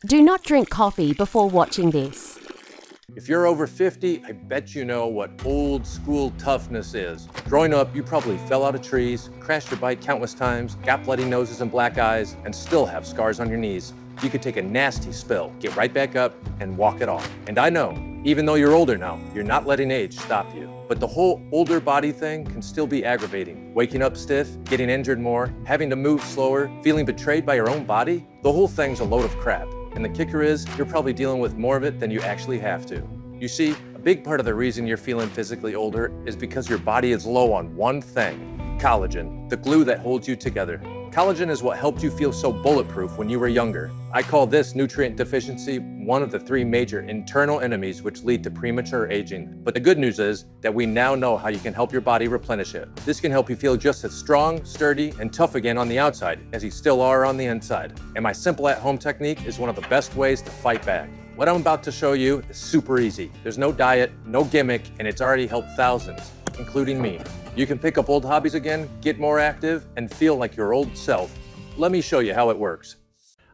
Do not drink coffee before watching this. If you're over 50, I bet you know what old school toughness is. Growing up, you probably fell out of trees, crashed your bike countless times, got bloody noses and black eyes, and still have scars on your knees. You could take a nasty spill, get right back up, and walk it off. And I know, even though you're older now, you're not letting age stop you. But the whole older body thing can still be aggravating. Waking up stiff, getting injured more, having to move slower, feeling betrayed by your own body, the whole thing's a load of crap. And the kicker is, you're probably dealing with more of it than you actually have to. You see, a big part of the reason you're feeling physically older is because your body is low on one thing: collagen, the glue that holds you together. Collagen is what helped you feel so bulletproof when you were younger. I call this nutrient deficiency one of the three major internal enemies which lead to premature aging. But the good news is that we now know how you can help your body replenish it. This can help you feel just as strong, sturdy, and tough again on the outside as you still are on the inside. And my simple at-home technique is one of the best ways to fight back. What I'm about to show you is super easy. There's no diet, no gimmick, and it's already helped thousands, including me. You can pick up old hobbies again, get more active, and feel like your old self. Let me show you how it works.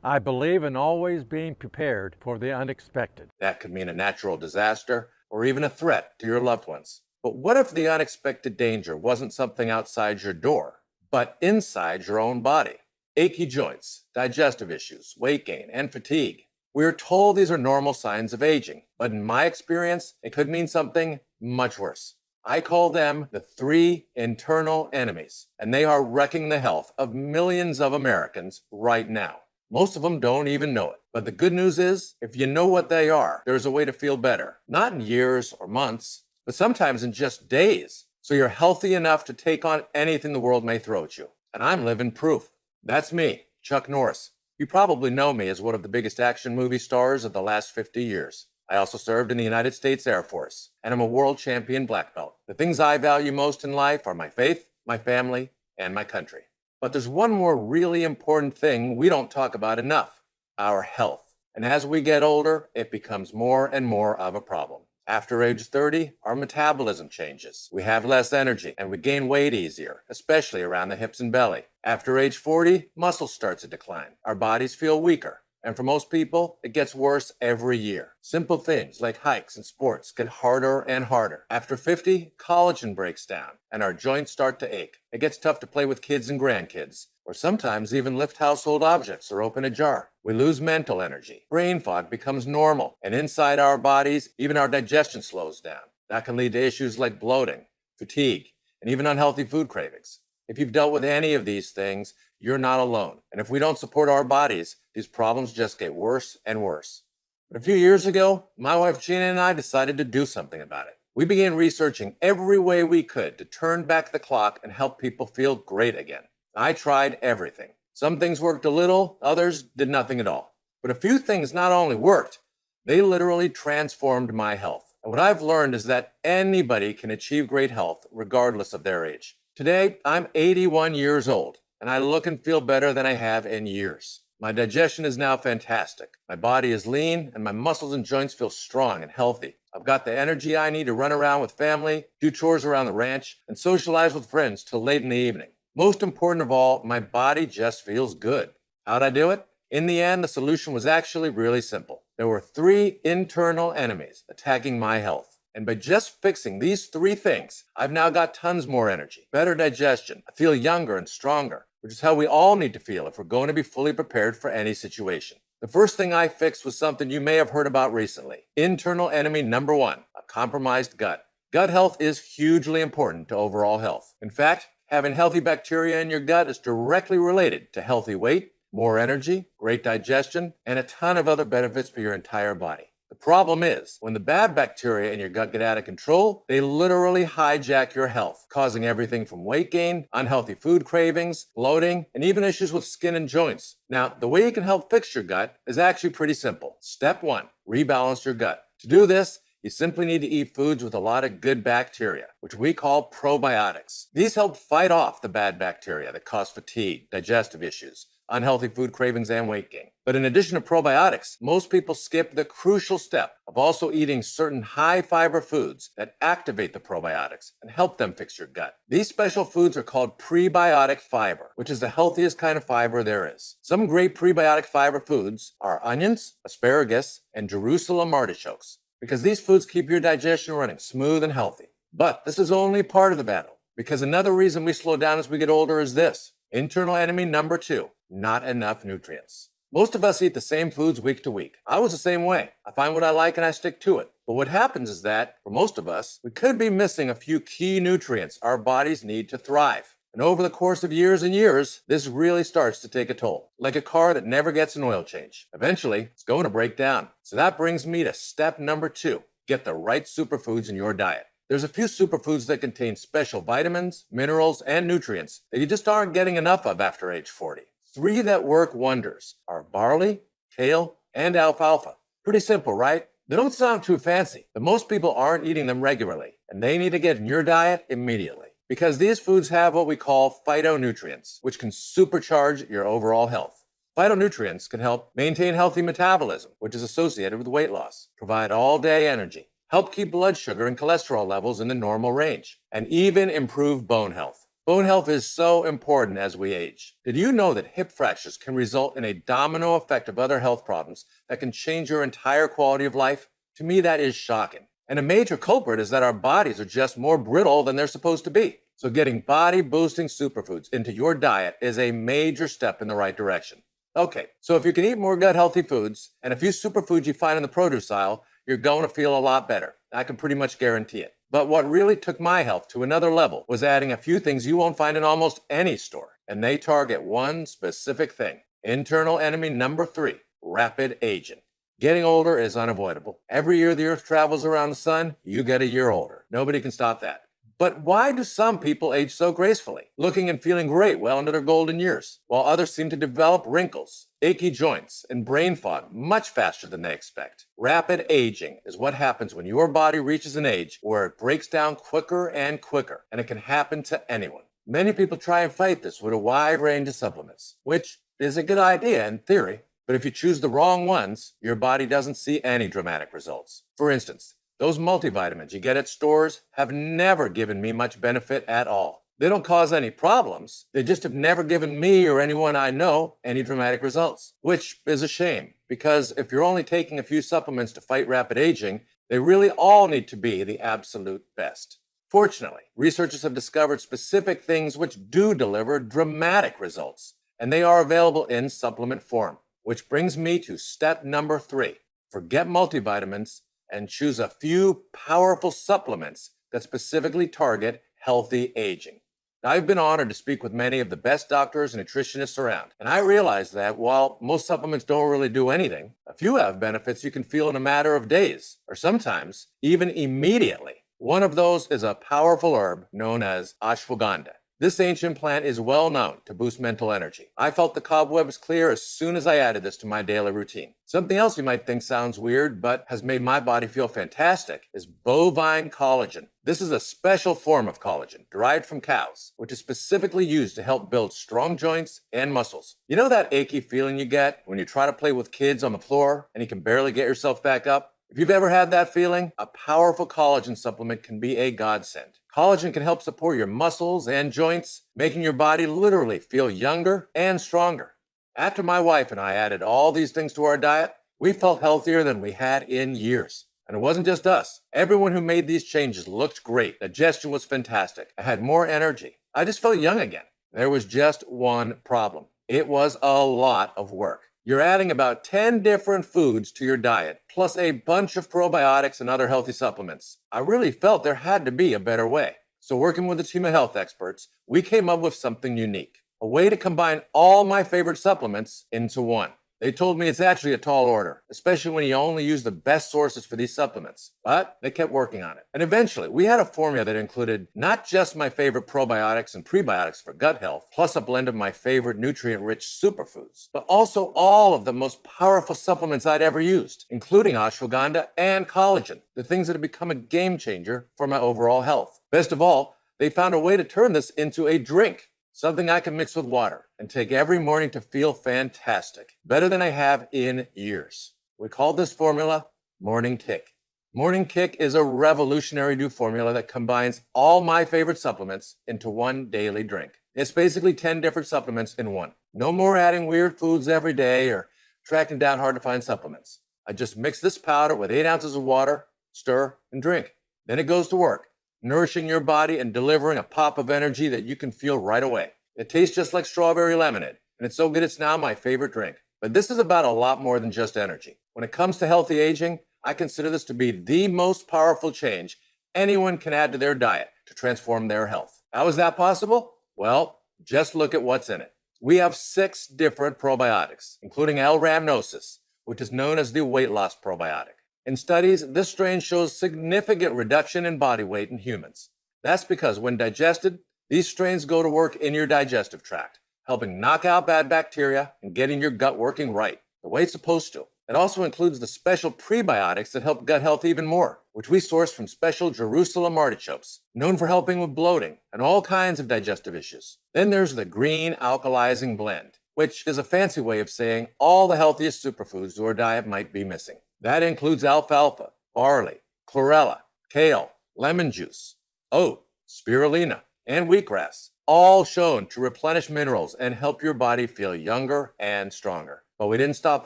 I believe in always being prepared for the unexpected. That could mean a natural disaster or even a threat to your loved ones. But what if the unexpected danger wasn't something outside your door, but inside your own body? Achy joints, digestive issues, weight gain, and fatigue. We're told these are normal signs of aging, but in my experience, it could mean something much worse. I call them the three internal enemies, and they are wrecking the health of millions of Americans right now. Most of them don't even know it. But the good news is, if you know what they are, there's a way to feel better. Not in years or months, but sometimes in just days. So you're healthy enough to take on anything the world may throw at you. And I'm living proof. That's me, Chuck Norris. You probably know me as one of the biggest action movie stars of the last 50 years. I also served in the United States Air Force, and I'm a world champion black belt. The things I value most in life are my faith, my family, and my country. But there's one more really important thing we don't talk about enough: our health. And as we get older, it becomes more and more of a problem. After age 30, our metabolism changes. We have less energy and we gain weight easier, especially around the hips and belly. After age 40, muscle starts to decline. Our bodies feel weaker. And for most people, it gets worse every year. Simple things like hikes and sports get harder and harder. After 50, collagen breaks down and our joints start to ache. It gets tough to play with kids and grandkids, or sometimes even lift household objects or open a jar. We lose mental energy. Brain fog becomes normal, and inside our bodies, even our digestion slows down. That can lead to issues like bloating, fatigue, and even unhealthy food cravings. If you've dealt with any of these things, you're not alone. And if we don't support our bodies, these problems just get worse and worse. But a few years ago, my wife Gina and I decided to do something about it. We began researching every way we could to turn back the clock and help people feel great again. I tried everything. Some things worked a little, others did nothing at all. But a few things not only worked, they literally transformed my health. And what I've learned is that anybody can achieve great health regardless of their age. Today, I'm 81 years old, and I look and feel better than I have in years. My digestion is now fantastic. My body is lean, and my muscles and joints feel strong and healthy. I've got the energy I need to run around with family, do chores around the ranch, and socialize with friends till late in the evening. Most important of all, my body just feels good. How'd I do it? In the end, the solution was actually really simple. There were three internal enemies attacking my health. And by just fixing these three things, I've now got tons more energy, better digestion. I feel younger and stronger, which is how we all need to feel if we're going to be fully prepared for any situation. The first thing I fixed was something you may have heard about recently. Internal enemy number one: a compromised gut. Gut health is hugely important to overall health. In fact, having healthy bacteria in your gut is directly related to healthy weight, more energy, great digestion, and a ton of other benefits for your entire body. The problem is, when the bad bacteria in your gut get out of control, they literally hijack your health, causing everything from weight gain, unhealthy food cravings, bloating, and even issues with skin and joints. Now, the way you can help fix your gut is actually pretty simple. Step one, rebalance your gut. To do this, you simply need to eat foods with a lot of good bacteria, which we call probiotics. These help fight off the bad bacteria that cause fatigue, digestive issues, unhealthy food cravings, and weight gain. But in addition to probiotics, most people skip the crucial step of also eating certain high-fiber foods that activate the probiotics and help them fix your gut. These special foods are called prebiotic fiber, which is the healthiest kind of fiber there is. Some great prebiotic fiber foods are onions, asparagus, and Jerusalem artichokes, because these foods keep your digestion running smooth and healthy. But this is only part of the battle, because another reason we slow down as we get older is this: internal enemy number 2, not enough nutrients. Most of us eat the same foods week to week. I was the same way. I find what I like and I stick to it. But what happens is that, for most of us, we could be missing a few key nutrients our bodies need to thrive. And over the course of years and years, this really starts to take a toll. Like a car that never gets an oil change. Eventually, it's going to break down. So that brings me to step number 2. Get the right superfoods in your diet. There's a few superfoods that contain special vitamins, minerals, and nutrients that you just aren't getting enough of after age 40. 3 that work wonders are barley, kale, and alfalfa. Pretty simple, right? They don't sound too fancy, but most people aren't eating them regularly, and they need to get in your diet immediately. Because these foods have what we call phytonutrients, which can supercharge your overall health. Phytonutrients can help maintain healthy metabolism, which is associated with weight loss, provide all-day energy, help keep blood sugar and cholesterol levels in the normal range, and even improve bone health. Bone health is so important as we age. Did you know that hip fractures can result in a domino effect of other health problems that can change your entire quality of life? To me, that is shocking. And a major culprit is that our bodies are just more brittle than they're supposed to be. So getting body-boosting superfoods into your diet is a major step in the right direction. Okay, so if you can eat more gut-healthy foods and a few superfoods you find in the produce aisle, you're going to feel a lot better. I can pretty much guarantee it. But what really took my health to another level was adding a few things you won't find in almost any store. And they target one specific thing. Internal enemy number 3, rapid aging. Getting older is unavoidable. Every year the earth travels around the sun, you get a year older. Nobody can stop that. But why do some people age so gracefully, looking and feeling great well into their golden years, while others seem to develop wrinkles, achy joints, and brain fog much faster than they expect? Rapid aging is what happens when your body reaches an age where it breaks down quicker and quicker, and it can happen to anyone. Many people try and fight this with a wide range of supplements, which is a good idea in theory, but if you choose the wrong ones, your body doesn't see any dramatic results. For instance, those multivitamins you get at stores have never given me much benefit at all. They don't cause any problems. They just have never given me or anyone I know any dramatic results, which is a shame, because if you're only taking a few supplements to fight rapid aging, they really all need to be the absolute best. Fortunately, researchers have discovered specific things which do deliver dramatic results, and they are available in supplement form, which brings me to step number 3. Forget multivitamins and choose a few powerful supplements that specifically target healthy aging. Now, I've been honored to speak with many of the best doctors and nutritionists around, and I realize that while most supplements don't really do anything, a few have benefits you can feel in a matter of days, or sometimes even immediately. One of those is a powerful herb known as ashwagandha. This ancient plant is well known to boost mental energy. I felt the cobwebs clear as soon as I added this to my daily routine. Something else you might think sounds weird, but has made my body feel fantastic, is bovine collagen. This is a special form of collagen derived from cows, which is specifically used to help build strong joints and muscles. You know that achy feeling you get when you try to play with kids on the floor and you can barely get yourself back up? If you've ever had that feeling, a powerful collagen supplement can be a godsend. Collagen can help support your muscles and joints, making your body literally feel younger and stronger. After my wife and I added all these things to our diet, we felt healthier than we had in years. And it wasn't just us. Everyone who made these changes looked great. Digestion was fantastic. I had more energy. I just felt young again. There was just one problem. It was a lot of work. You're adding about 10 different foods to your diet, plus a bunch of probiotics and other healthy supplements. I really felt there had to be a better way. So working with a team of health experts, we came up with something unique. A way to combine all my favorite supplements into one. They told me it's actually a tall order, especially when you only use the best sources for these supplements. But they kept working on it. And eventually, we had a formula that included not just my favorite probiotics and prebiotics for gut health, plus a blend of my favorite nutrient-rich superfoods, but also all of the most powerful supplements I'd ever used, including ashwagandha and collagen, the things that have become a game changer for my overall health. Best of all, they found a way to turn this into a drink. something I can mix with water and take every morning to feel fantastic, better than I have in years. We call this formula Morning Kick. Morning Kick is a revolutionary new formula that combines all my favorite supplements into one daily drink. It's basically 10 different supplements in one. No more adding weird foods every day or tracking down hard to find supplements. I just mix this powder with 8 ounces of water, stir, and drink. Then it goes to work, nourishing your body and delivering a pop of energy that you can feel right away. It tastes just like strawberry lemonade, and it's so good it's now my favorite drink. But this is about a lot more than just energy. When it comes to healthy aging, I consider this to be the most powerful change anyone can add to their diet to transform their health. How is that possible? Well, just look at what's in it. We have 6 different probiotics, including L-rhamnosus, which is known as the weight loss probiotic. In studies, this strain shows significant reduction in body weight in humans. That's because when digested, these strains go to work in your digestive tract, helping knock out bad bacteria and getting your gut working right, the way it's supposed to. It also includes the special prebiotics that help gut health even more, which we source from special Jerusalem artichokes, known for helping with bloating and all kinds of digestive issues. Then there's the green alkalizing blend, which is a fancy way of saying all the healthiest superfoods your diet might be missing. That includes alfalfa, barley, chlorella, kale, lemon juice, oat, spirulina, and wheatgrass, all shown to replenish minerals and help your body feel younger and stronger. But we didn't stop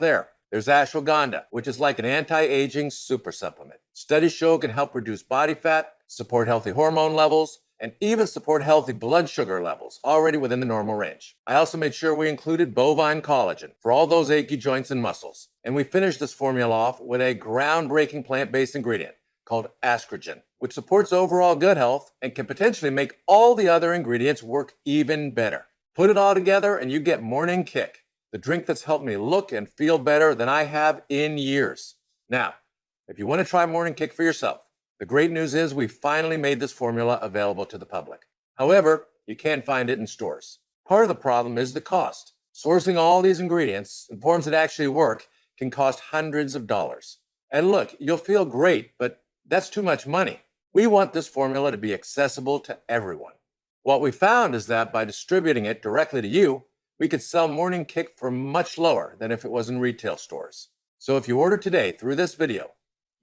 there. There's ashwagandha, which is like an anti-aging super supplement. Studies show it can help reduce body fat, support healthy hormone levels, and even support healthy blood sugar levels already within the normal range. I also made sure we included bovine collagen for all those achy joints and muscles. And we finished this formula off with a groundbreaking plant-based ingredient called ascogen, which supports overall gut health and can potentially make all the other ingredients work even better. Put it all together and you get Morning Kick, the drink that's helped me look and feel better than I have in years. Now, if you want to try Morning Kick for yourself, the great news is we finally made this formula available to the public. However, you can't find it in stores. Part of the problem is the cost. Sourcing all these ingredients in forms that actually work can cost hundreds of dollars. And look, you'll feel great, but that's too much money. We want this formula to be accessible to everyone. What we found is that by distributing it directly to you, we could sell Morning Kick for much lower than if it was in retail stores. So if you order today through this video,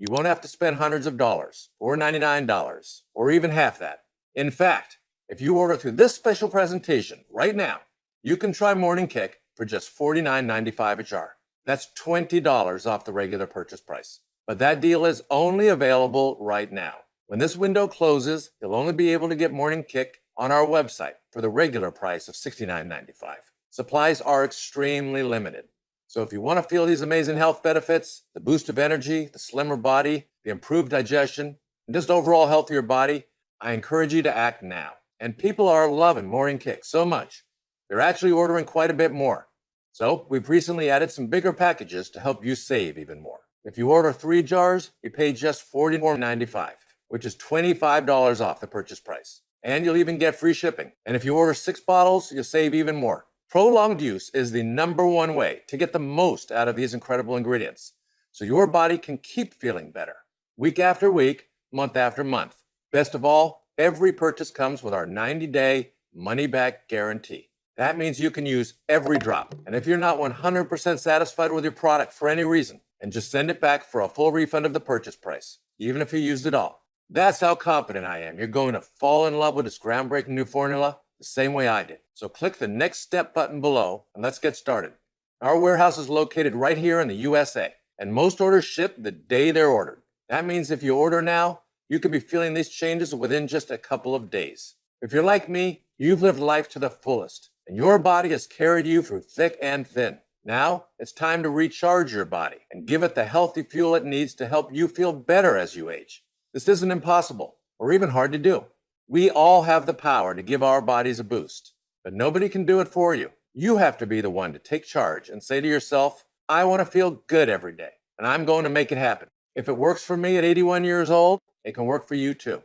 you won't have to spend hundreds of dollars or $99 or even half that. In fact, if you order through this special presentation right now, you can try Morning Kick for just $49.95 a jar. That's $20 off the regular purchase price. But that deal is only available right now. When this window closes, you'll only be able to get Morning Kick on our website for the regular price of $69.95. Supplies are extremely limited. So if you want to feel these amazing health benefits, the boost of energy, the slimmer body, the improved digestion, and just overall healthier body, I encourage you to act now. And people are loving Morning Kick so much, they're actually ordering quite a bit more. So we've recently added some bigger packages to help you save even more. If you order 3 jars, you pay just $44.95, which is $25 off the purchase price. And you'll even get free shipping. And if you order 6 bottles, you'll save even more. Prolonged use is the #1 way to get the most out of these incredible ingredients, so your body can keep feeling better, week after week, month after month. Best of all, every purchase comes with our 90-day money-back guarantee. That means you can use every drop. And if you're not 100% satisfied with your product for any reason, then just send it back for a full refund of the purchase price, even if you used it all. That's how confident I am you're going to fall in love with this groundbreaking new formula the same way I did. So click the next step button below and let's get started. Our warehouse is located right here in the USA, and most orders ship the day they're ordered. That means if you order now, you could be feeling these changes within just a couple of days. If you're like me, you've lived life to the fullest, and your body has carried you through thick and thin. Now, it's time to recharge your body and give it the healthy fuel it needs to help you feel better as you age. This isn't impossible or even hard to do. We all have the power to give our bodies a boost, but nobody can do it for you. You have to be the one to take charge and say to yourself, I want to feel good every day, and I'm going to make it happen. If it works for me at 81 years old, it can work for you too.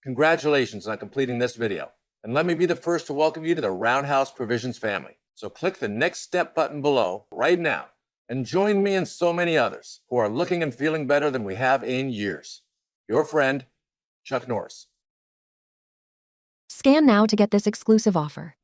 Congratulations on completing this video, and let me be the first to welcome you to the Roundhouse Provisions family. So click the next step button below right now and join me and so many others who are looking and feeling better than we have in years. Your friend, Chuck Norris. Scan now to get this exclusive offer.